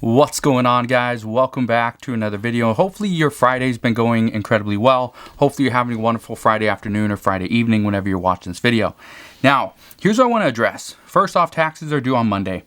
What's going on, guys? Welcome back to another video. Hopefully your Friday's been going incredibly well. Hopefully you're having a wonderful Friday afternoon or Friday evening whenever you're watching this video. Now, here's what I want to address. First off, taxes are due on Monday.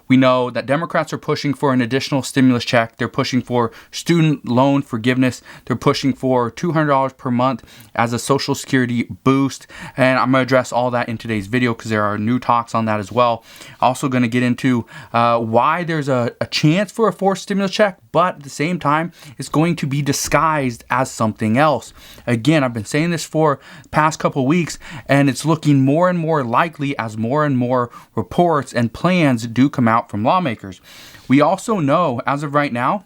We know that Democrats are pushing for an additional stimulus check. They're pushing for student loan forgiveness. They're pushing for $200 per month as a Social Security boost. And I'm going to address all that in today's video because there are new talks on that as well. Also going to get into why there's a chance for a forced stimulus check, but at the same time, it's going to be disguised as something else. Again, I've been saying this for the past couple weeks, and it's looking more and more likely as more and more reports and plans do come out from lawmakers. We also know, as of right now,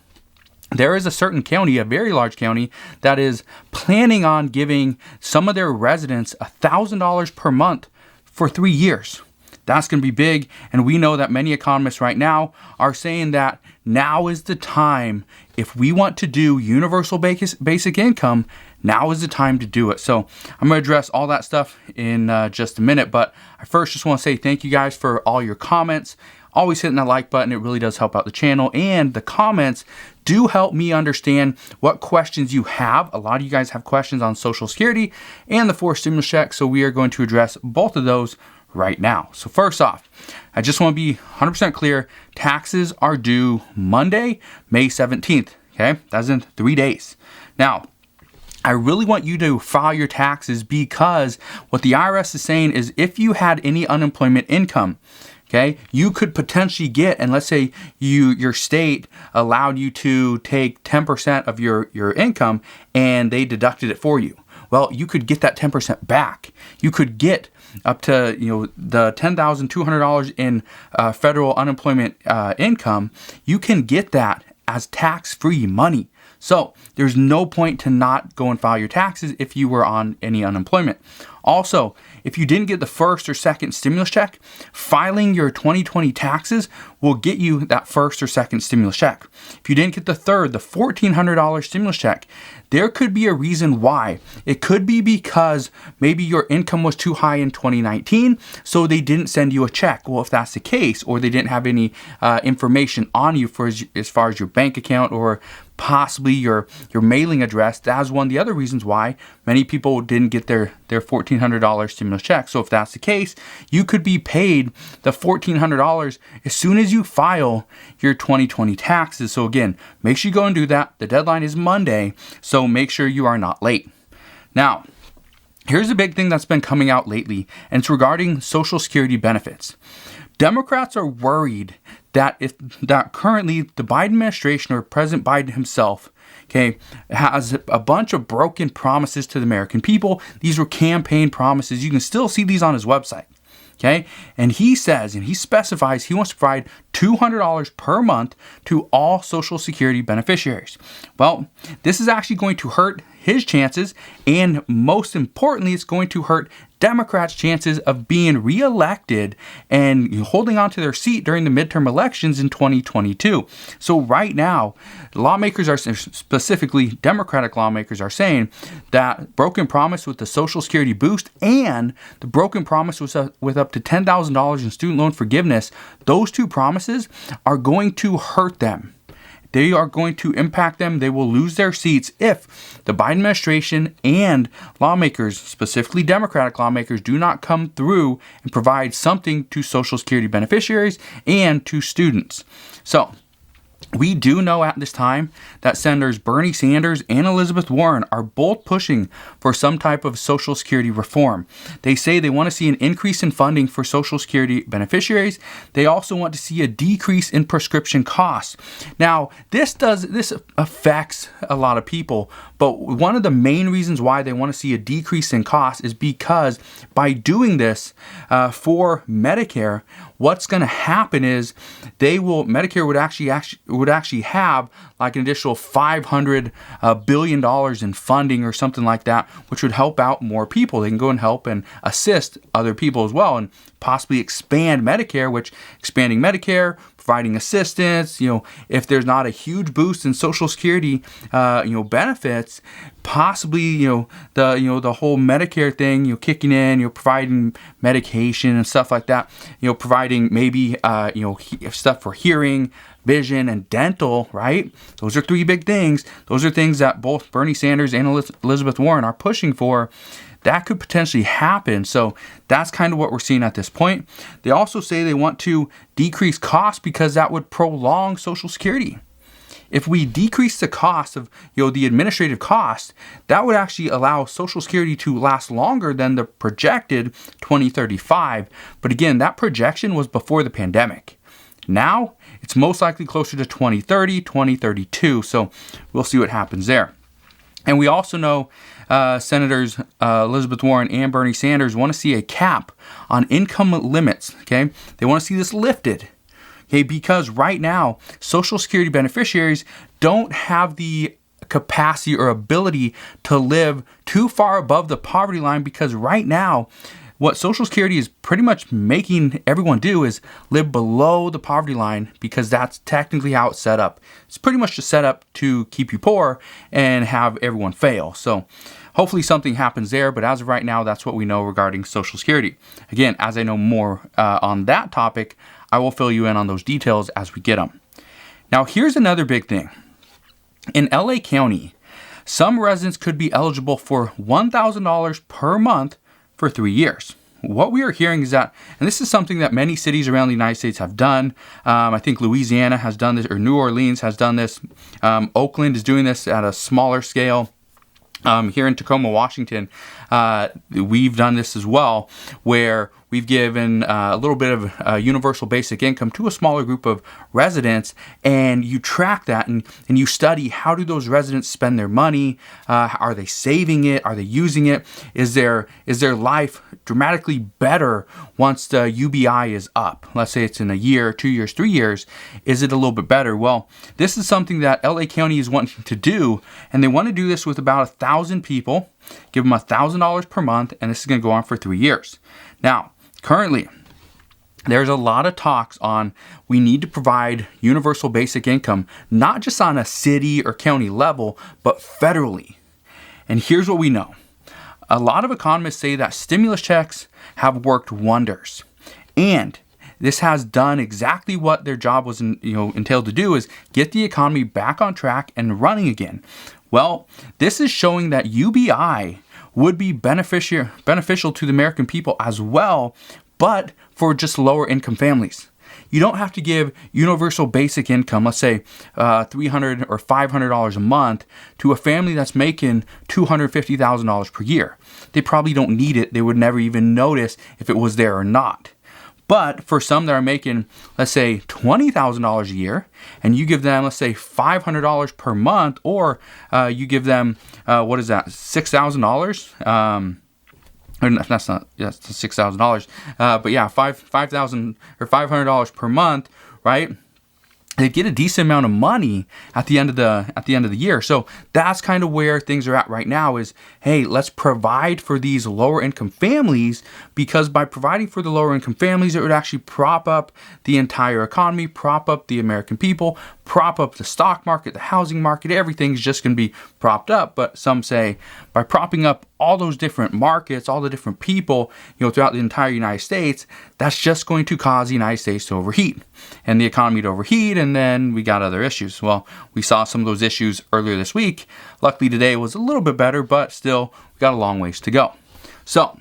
there is a certain county, a very large county, that is planning on giving some of their residents $1,000 per month for 3 years. That's going to be big, and we know that many economists right now are saying that now is the time. If we want to do universal basic income, now is the time to do it. So I'm going to address all that stuff in just a minute, but I first just want to say thank you guys for all your comments. Always hitting that like button. It really does help out the channel, and the comments do help me understand what questions you have. A lot of you guys have questions on Social Security and the forced stimulus check, so we are going to address both of those right now. So first off, I just want to be 100% clear. Taxes are due Monday, May 17th. Okay, that's in 3 days. Now, I really want you to file your taxes because what the IRS is saying is if you had any unemployment income, okay, you could potentially get, and let's say your state allowed you to take 10% of your income and they deducted it for you. Well, you could get that 10% back. You could get up to the $10,200 in federal unemployment income. You can get that as tax-free money. So there's no point to not go and file your taxes if you were on any unemployment. Also, if you didn't get the first or second stimulus check, filing your 2020 taxes will get you that first or second stimulus check. If you didn't get the third, the $1,400 stimulus check, there could be a reason why. It could be because maybe your income was too high in 2019, so they didn't send you a check. Well, if that's the case, or they didn't have any information on you for as far as your bank account or possibly your mailing address, that's one of the other reasons why many people didn't get their $1,400 stimulus check. So if that's the case, you could be paid the $1,400 as soon as you file your 2020 taxes. So again, make sure you go and do that. The deadline is Monday, so make sure you are not late. Now, here's a big thing that's been coming out lately, and it's regarding Social Security benefits. Democrats are worried that currently the Biden administration, or President Biden himself, okay, has a bunch of broken promises to the American people. These were campaign promises. You can still see these on his website. Okay, and he says, and he specifies, he wants to provide $200 per month to all Social Security beneficiaries. Well, this is actually going to hurt his chances, and most importantly, it's going to hurt Democrats' chances of being reelected and holding on to their seat during the midterm elections in 2022. So right now, lawmakers are, specifically Democratic lawmakers, are saying that broken promise with the Social Security boost and the broken promise with up to $10,000 in student loan forgiveness, those two promises are going to hurt them. They are going to impact them. They will lose their seats if the Biden administration and lawmakers, specifically Democratic lawmakers, do not come through and provide something to Social Security beneficiaries and to students. So, we do know at this time that Senators Bernie Sanders and Elizabeth Warren are both pushing for some type of Social Security reform. They say they want to see an increase in funding for Social Security beneficiaries. They also want to see a decrease in prescription costs. Now, this affects a lot of people, but one of the main reasons why they want to see a decrease in costs is because by doing this for Medicare, what's going to happen is Medicare would actually have like an additional $500 billion in funding or something like that, which would help out more people. They can go and help and assist other people as well, and possibly expand Medicare, which expanding Medicare, providing assistance, if there's not a huge boost in Social Security, benefits, possibly, the whole Medicare thing, kicking in, providing medication and stuff like that, providing maybe, stuff for hearing, vision, and dental, right? Those are three big things. Those are things that both Bernie Sanders and Elizabeth Warren are pushing for. That could potentially happen. So that's kind of what we're seeing at this point. They also say they want to decrease costs because that would prolong Social Security. If we decrease the cost of, the administrative cost, that would actually allow Social Security to last longer than the projected 2035. But again, that projection was before the pandemic. Now, it's most likely closer to 2030, 2032. So we'll see what happens there. And we also know Senators Elizabeth Warren and Bernie Sanders want to see a cap on income limits. Okay, they want to see this lifted. Okay, because right now, Social Security beneficiaries don't have the capacity or ability to live too far above the poverty line, because right now, what Social Security is pretty much making everyone do is live below the poverty line, because that's technically how it's set up. It's pretty much just set up to keep you poor and have everyone fail. So hopefully something happens there, but as of right now, that's what we know regarding Social Security. Again, as I know more on that topic, I will fill you in on those details as we get them. Now, here's another big thing. In LA County, some residents could be eligible for $1,000 per month for 3 years. What we are hearing is that, and this is something that many cities around the United States have done. I think Louisiana has done this, or New Orleans has done this. Oakland is doing this at a smaller scale. Here in Tacoma, Washington, we've done this as well, where we've given a little bit of universal basic income to a smaller group of residents, and you track that and you study, how do those residents spend their money? Are they saving it? Are they using it? Is their life dramatically better once the UBI is up? Let's say it's in a year, 2 years, 3 years. Is it a little bit better? Well, this is something that LA County is wanting to do, and they want to do this with about 1,000 people, give them $1,000 per month, and this is going to go on for 3 years. Now, currently, there's a lot of talks on we need to provide universal basic income, not just on a city or county level, but federally. And here's what we know. A lot of economists say that stimulus checks have worked wonders. And this has done exactly what their job was entailed to do, is get the economy back on track and running again. Well, this is showing that UBI would be beneficial to the American people as well, but for just lower income families. You don't have to give universal basic income, let's say $300 or $500 a month, to a family that's making $250,000 per year. They probably don't need it. They would never even notice if it was there or not. But for some that are making, let's say, $20,000 a year, and you give them, let's say, $500 per month, or you give them, $6,000? That's $6,000. But yeah, $5,000 or $500 per month, right? They get a decent amount of money at the end of the year. So that's kind of where things are at right now, is, hey, let's provide for these lower income families, because by providing for the lower income families, it would actually prop up the entire economy, prop up the American people, prop up the stock market, the housing market. Everything's just going to be propped up. But some say by propping up all those different markets, all the different people, throughout the entire United States, that's just going to cause the United States to overheat and the economy to overheat, and then we got other issues. Well, we saw some of those issues earlier this week. Luckily today was a little bit better, but still we got a long ways to go. So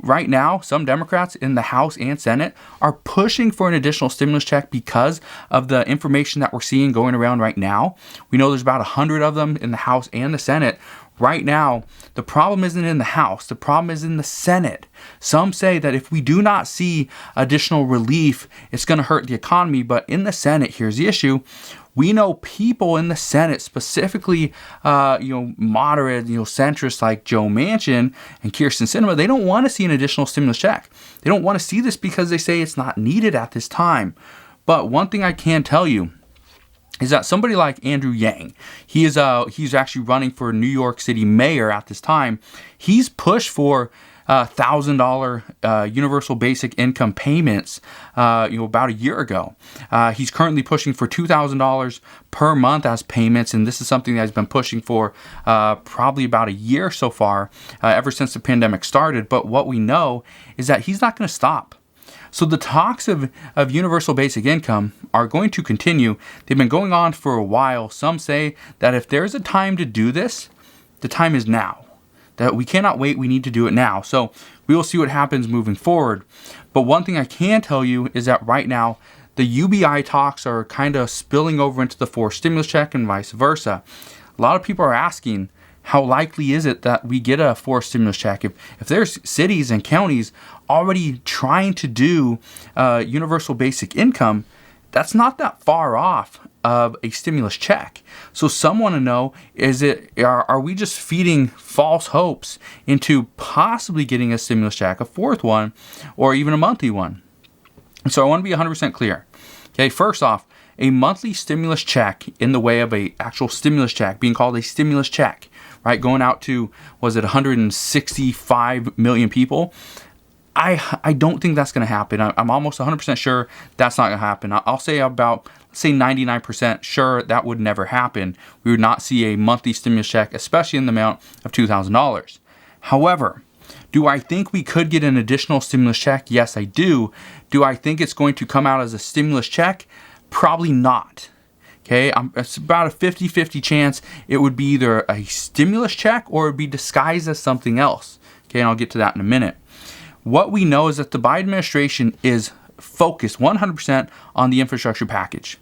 right now, some Democrats in the House and Senate are pushing for an additional stimulus check because of the information that we're seeing going around right now. We know there's about 100 of them in the House and the Senate. Right now, the problem isn't in the House. The problem is in the Senate. Some say that if we do not see additional relief, it's going to hurt the economy. But in the Senate, here's the issue. We know people in the Senate, specifically, moderate, centrists like Joe Manchin and Kyrsten Sinema, they don't want to see an additional stimulus check. They don't want to see this because they say it's not needed at this time. But one thing I can tell you is that somebody like Andrew Yang, he's actually running for New York City mayor at this time. He's pushed for $1,000 universal basic income payments, about a year ago. He's currently pushing for $2,000 per month as payments, and this is something that he's been pushing for probably about a year so far, ever since the pandemic started. But what we know is that he's not going to stop. So the talks of universal basic income are going to continue. They've been going on for a while. Some say that if there's a time to do this, the time is now. That we cannot wait, we need to do it now. So we will see what happens moving forward. But one thing I can tell you is that right now, the UBI talks are kind of spilling over into the forced stimulus check and vice versa. A lot of people are asking, how likely is it that we get a forced stimulus check? If there's cities and counties already trying to do universal basic income, that's not that far off of a stimulus check. So some want to know, are we just feeding false hopes into possibly getting a stimulus check, a fourth one, or even a monthly one? And so I want to be 100% clear. Okay, first off, a monthly stimulus check in the way of a actual stimulus check, being called a stimulus check, right, going out to, was it 165 million people? I don't think that's going to happen. I'm almost 100% sure that's not going to happen. I'll say about, let's say 99% sure that would never happen. We would not see a monthly stimulus check, especially in the amount of $2,000. However, do I think we could get an additional stimulus check? Yes, I do. Do I think it's going to come out as a stimulus check? Probably not. Okay, it's about a 50-50 chance it would be either a stimulus check or it would be disguised as something else. Okay, and I'll get to that in a minute. What we know is that the Biden administration is focused 100% on the infrastructure package.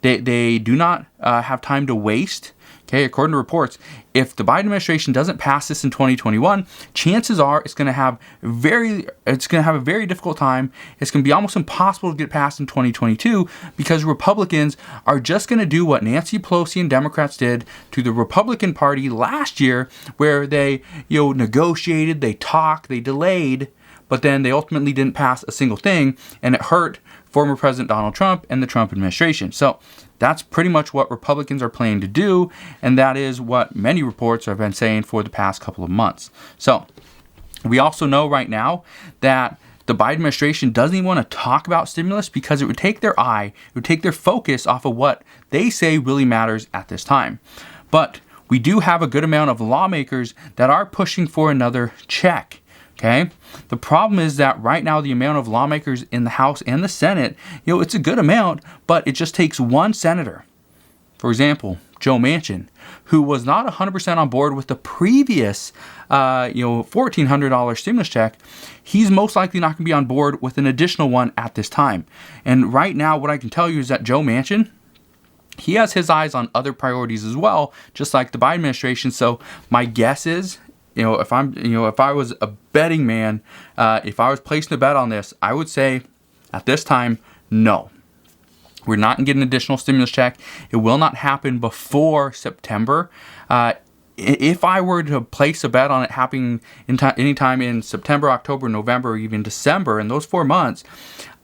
They do not have time to waste. Okay, according to reports, if the Biden administration doesn't pass this in 2021, chances are it's going to have a very difficult time. It's going to be almost impossible to get passed in 2022 because Republicans are just going to do what Nancy Pelosi and Democrats did to the Republican Party last year, where they negotiated, they talked, they delayed, but then they ultimately didn't pass a single thing, and it hurt former President Donald Trump and the Trump administration. So that's pretty much what Republicans are planning to do, and that is what many reports have been saying for the past couple of months. So we also know right now that the Biden administration doesn't even want to talk about stimulus because it would take their focus off of what they say really matters at this time. But we do have a good amount of lawmakers that are pushing for another check. Okay, the problem is that right now the amount of lawmakers in the House and the Senate, it's a good amount, but it just takes one senator. For example, Joe Manchin, who was not 100% on board with the previous, $1,400 stimulus check. He's most likely not going to be on board with an additional one at this time. And right now, what I can tell you is that Joe Manchin, he has his eyes on other priorities as well, just like the Biden administration. So my guess is, if I was a betting man, if I was placing a bet on this, I would say at this time, no. We're not going to get an additional stimulus check. It will not happen before September. If I were to place a bet on it happening anytime in September, October, November, or even December, in those 4 months,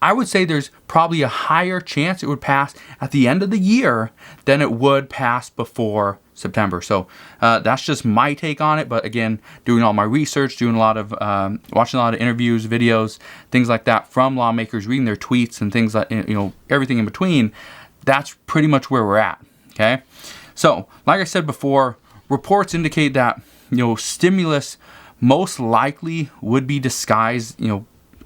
I would say there's probably a higher chance it would pass at the end of the year than it would pass before September. So that's just my take on it. But again, doing all my research, watching a lot of interviews, videos, things like that from lawmakers, reading their tweets and things like, everything in between, that's pretty much where we're at. Okay. So like I said before, reports indicate that, stimulus most likely would be disguised,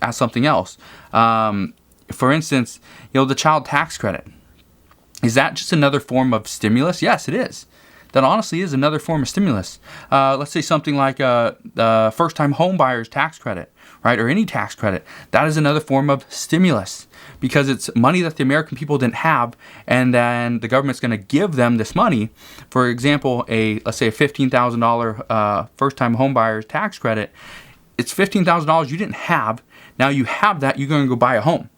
as something else. For instance, the child tax credit. Is that just another form of stimulus? Yes, it is. That honestly is another form of stimulus. Let's say something like the first-time home buyers tax credit, right? Or any tax credit. That is another form of stimulus because it's money that the American people didn't have, and then the government's going to give them this money. For example, let's say a $15,000 first-time home buyers tax credit. It's $15,000 you didn't have. Now you have that, you're going to go buy a home.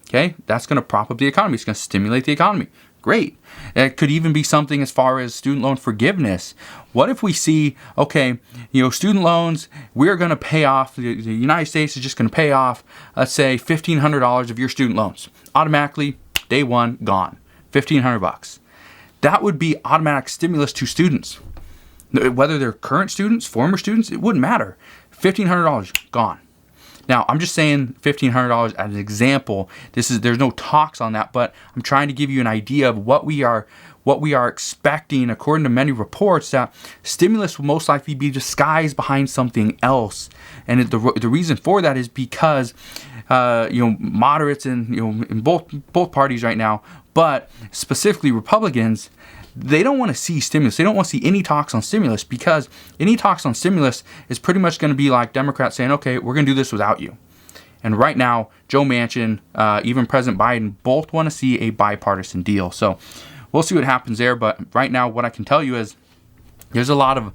Okay? That's going to prop up the economy. It's going to stimulate the economy. Great. It could even be something as far as student loan forgiveness. What if we see, student loans, we're going to pay off, the United States is just going to pay off, let's say, $1,500 of your student loans. Automatically, day one, gone. $1,500. That would be automatic stimulus to students. Whether they're current students, former students, it wouldn't matter. $1,500, gone. Now, I'm just saying $1,500 as an example. There's no talks on that, but I'm trying to give you an idea of what we are what we are expecting, according to many reports, that stimulus will most likely be disguised behind something else. And the reason for that is because moderates in both parties right now, but specifically Republicans, they don't want to see stimulus. They don't want to see any talks on stimulus, because any talks on stimulus is pretty much going to be like Democrats saying, okay, we're going to do this without you. And right now, Joe Manchin, even President Biden, both want to see a bipartisan deal. So we'll see what happens there. But right now, what I can tell you is there's a lot of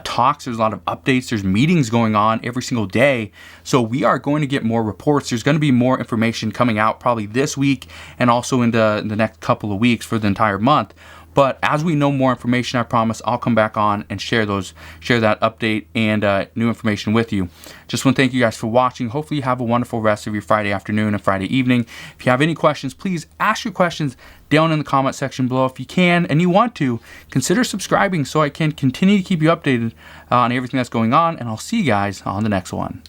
talks, there's a lot of updates, there's meetings going on every single day. So we are going to get more reports. There's going to be more information coming out probably this week and also in the next couple of weeks for the entire month. But as we know more information, I promise I'll come back on and share that update and new information with you. Just want to thank you guys for watching. Hopefully you have a wonderful rest of your Friday afternoon and Friday evening. If you have any questions, please ask your questions down in the comment section below. If you can and you want to, consider subscribing so I can continue to keep you updated on everything that's going on. And I'll see you guys on the next one.